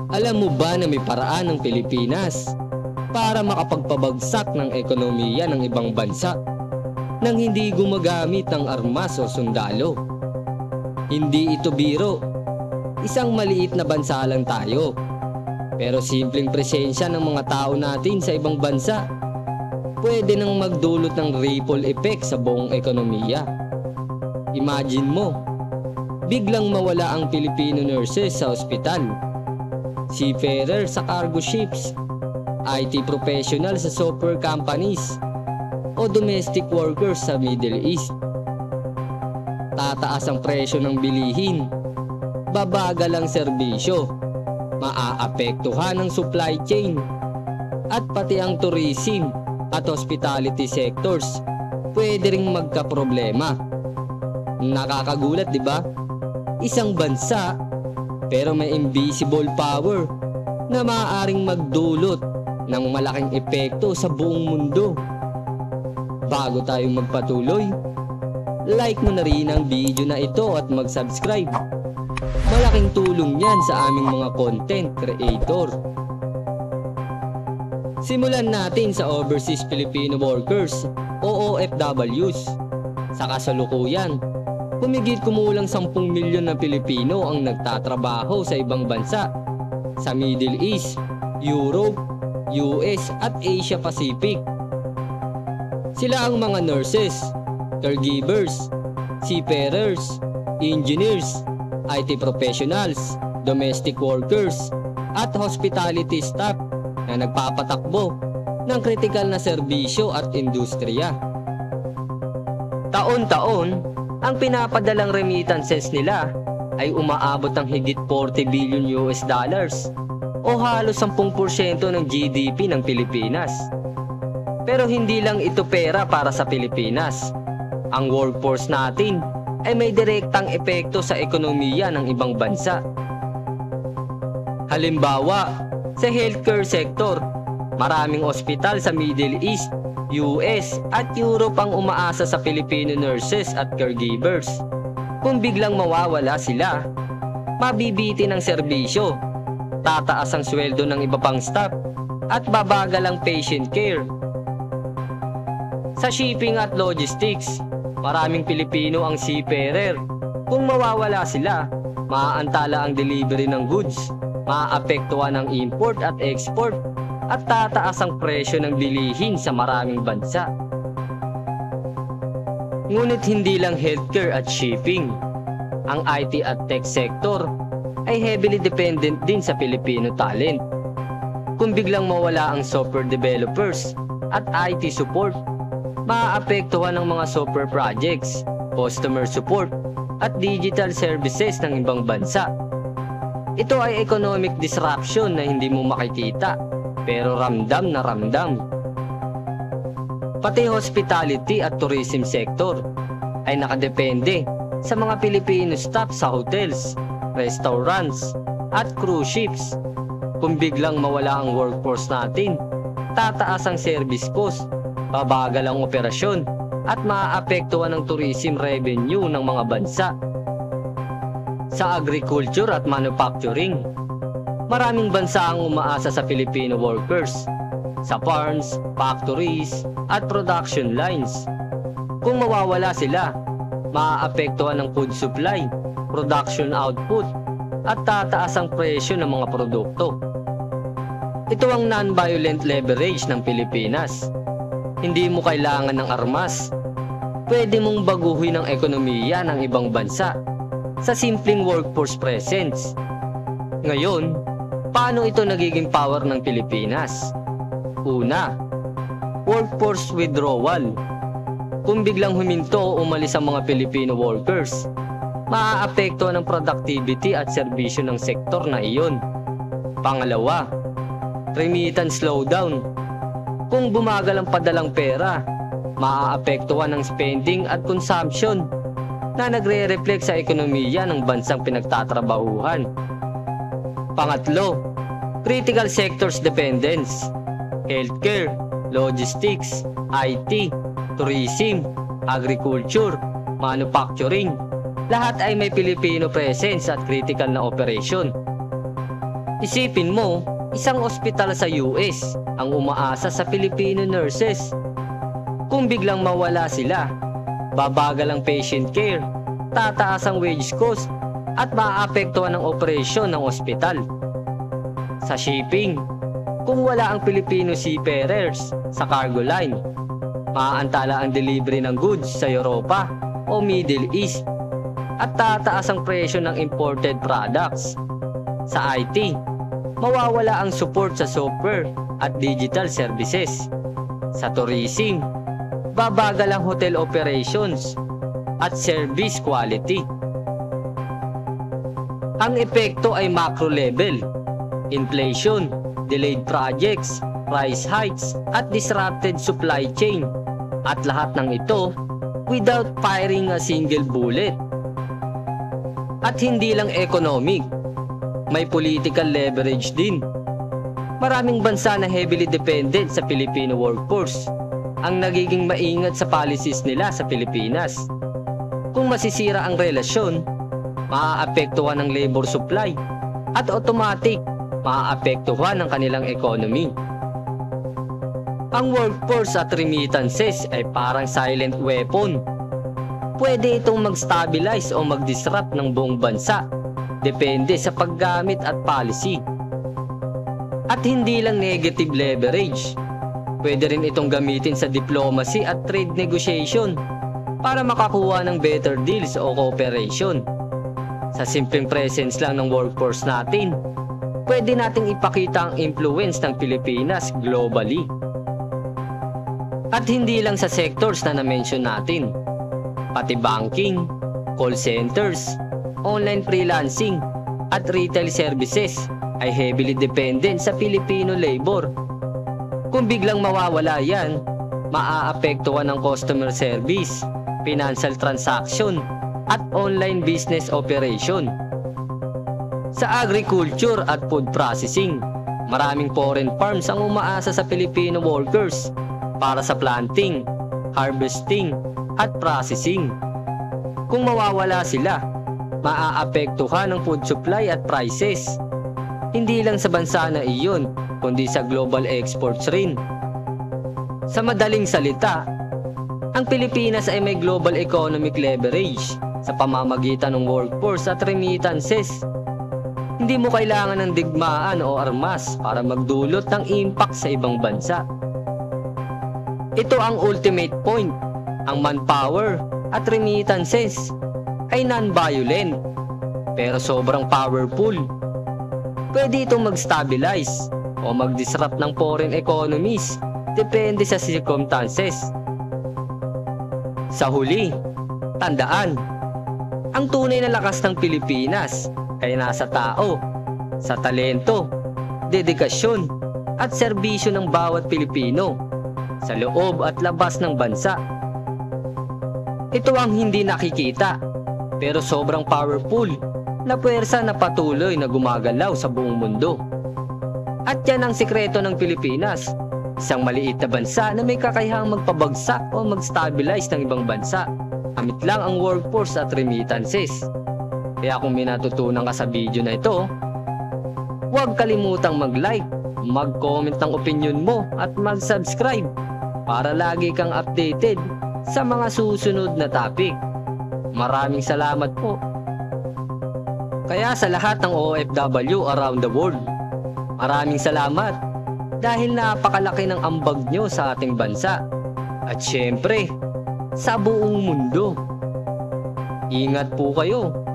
Alam mo ba na may paraan ng Pilipinas para makapagpabagsak ng ekonomiya ng ibang bansa nang hindi gumagamit ng armas o sundalo? Hindi ito biro. Isang maliit na bansa lang tayo. Pero simpleng presensya ng mga tao natin sa ibang bansa pwede nang magdulot ng ripple effect sa buong ekonomiya. Imagine mo, biglang mawala ang Filipino nurses sa ospital, seafarer sa cargo ships, IT professional sa software companies, o domestic workers sa Middle East. Tataas ang presyo ng bilihin, babagal ang serbisyo, maaapektuhan ang supply chain, at pati ang tourism at hospitality sectors pwede ring magkaproblema. Nakakagulat, di ba? Isang bansa pero may invisible power na maaaring magdulot ng malaking epekto sa buong mundo. Bago tayo magpatuloy, like mo na rin ang video na ito at mag-subscribe. Malaking tulong yan sa aming mga content creator. Simulan natin sa Overseas Filipino Workers o OFWs. Sa kasalukuyan, humigit kumulang 10 milyon na Pilipino ang nagtatrabaho sa ibang bansa sa Middle East, Europe, US at Asia Pacific. Sila ang mga nurses, caregivers, seafarers, engineers, IT professionals, domestic workers, at hospitality staff na nagpapatakbo ng kritikal na serbisyo at industriya. Taon-taon, ang pinapadalang remittances nila ay umaabot ng higit 40 billion US dollars o halos 10% ng GDP ng Pilipinas. Pero hindi lang ito pera para sa Pilipinas. Ang workforce natin ay may direktang epekto sa ekonomiya ng ibang bansa. Halimbawa, sa healthcare sector, maraming ospital sa Middle East, US at Europe ang umaasa sa Filipino nurses at caregivers. Kung biglang mawawala sila, mabibitin ang serbisyo, tataas ang sweldo ng iba pang staff, at babagal ang patient care. Sa shipping at logistics, maraming Pilipino ang seafarer. Kung mawawala sila, maaantala ang delivery ng goods, maaapektuhan ang import at export, at tataas ang presyo ng bilihin sa maraming bansa. Ngunit hindi lang healthcare at shipping. Ang IT at tech sector ay heavily dependent din sa Filipino talent. Kung biglang mawala ang software developers at IT support, maaapektuhan ang mga software projects, customer support, at digital services ng ibang bansa. Ito ay economic disruption na hindi mo makikita, pero ramdam na ramdam. Pati hospitality at tourism sector ay nakadepende sa mga Filipino staff sa hotels, restaurants, at cruise ships. Kung biglang mawala ang workforce natin, tataas ang service cost, babagal ang operasyon, at maaapektuhan ang tourism revenue ng mga bansa. Sa agriculture at manufacturing, maraming bansa ang umaasa sa Filipino workers, sa farms, factories, at production lines. Kung mawawala sila, maaapektuhan ang food supply, production output, at tataas ang presyo ng mga produkto. Ito ang non-violent leverage ng Pilipinas. Hindi mo kailangan ng armas. Pwede mong baguhin ang ekonomiya ng ibang bansa sa simpleng workforce presence. Ngayon, paano ito nagiging power ng Pilipinas? Una, workforce withdrawal. Kung biglang huminto o umalis ang mga Filipino workers, maaapektuhan ang productivity at serbisyo ng sektor na iyon. Pangalawa, remittance slowdown. Kung bumagal ang padalang pera, maaapektuhan ang spending at consumption na nagre-reflect sa ekonomiya ng bansang pinagtatrabahuhan. Pangatlo, critical sectors dependence. Healthcare, logistics, IT, tourism, agriculture, manufacturing. Lahat ay may Filipino presence at critical na operation. Isipin mo, isang ospital sa US ang umaasa sa Filipino nurses. Kung biglang mawala sila, babagal ang patient care, tataas ang wage cost, at maaapektuhan ang operasyon ng ospital. Sa shipping, kung wala ang Filipino seafarers sa cargo line, maaantala ang delivery ng goods sa Europa o Middle East at tataas ang presyo ng imported products. Sa IT, mawawala ang support sa software at digital services. Sa tourism, babagal ang hotel operations at service quality. Ang epekto ay macro level, inflation, delayed projects, price hikes, at disrupted supply chain. At lahat ng ito without firing a single bullet. At hindi lang economic, may political leverage din. Maraming bansa na heavily dependent sa Filipino workforce ang nagiging maingat sa policies nila sa Pilipinas. Kung masisira ang relasyon, maaapektuhan ang labor supply at automatic maaapektuhan ang kanilang economy. Ang workforce at remittances ay parang silent weapon. Pwede itong mag-stabilize o mag-disrupt ng buong bansa, depende sa paggamit at policy. At hindi lang negative leverage, pwede rin itong gamitin sa diplomacy at trade negotiation para makakuha ng better deals o cooperation. Sa simpleng presence lang ng workforce natin, pwede nating ipakita ang influence ng Pilipinas globally. At hindi lang sa sectors na na-mention natin, pati banking, call centers, online freelancing, at retail services ay heavily dependent sa Filipino labor. Kung biglang mawawala yan, maaapektuhan ang customer service, financial transaction, at online business operation. Sa agriculture at food processing, maraming foreign farms ang umaasa sa Filipino workers para sa planting, harvesting, at processing. Kung mawawala sila, maaapektuhan ang food supply at prices. Hindi lang sa bansa na iyon, kundi sa global exports rin. Sa madaling salita, ang Pilipinas ay may global economic leverage sa pamamagitan ng workforce at remittances. Hindi mo kailangan ng digmaan o armas para magdulot ng impact sa ibang bansa. Ito ang ultimate point. Ang manpower at remittances ay non-violent pero sobrang powerful. Pwede itong mag-stabilize o mag-disrupt ng foreign economies depende sa circumstances. Sa huli, tandaan, ang tunay na lakas ng Pilipinas ay nasa tao, sa talento, dedikasyon, at serbisyo ng bawat Pilipino sa loob at labas ng bansa. Ito ang hindi nakikita pero sobrang powerful na puwersa na patuloy na gumagalaw sa buong mundo. At yan ang sikreto ng Pilipinas, isang maliit na bansa na may kakayahang magpabagsak o mag-stabilize ng ibang bansa. Gamit lang ang workforce at remittances. Kaya kung may natutunan ka sa video na ito, huwag kalimutang mag-like, mag-comment ng opinion mo at mag-subscribe para lagi kang updated sa mga susunod na topic. Maraming salamat po. Kaya sa lahat ng OFW around the world, maraming salamat dahil napakalaki ng ambag nyo sa ating bansa. At syempre, sa buong mundo. Ingat po kayo.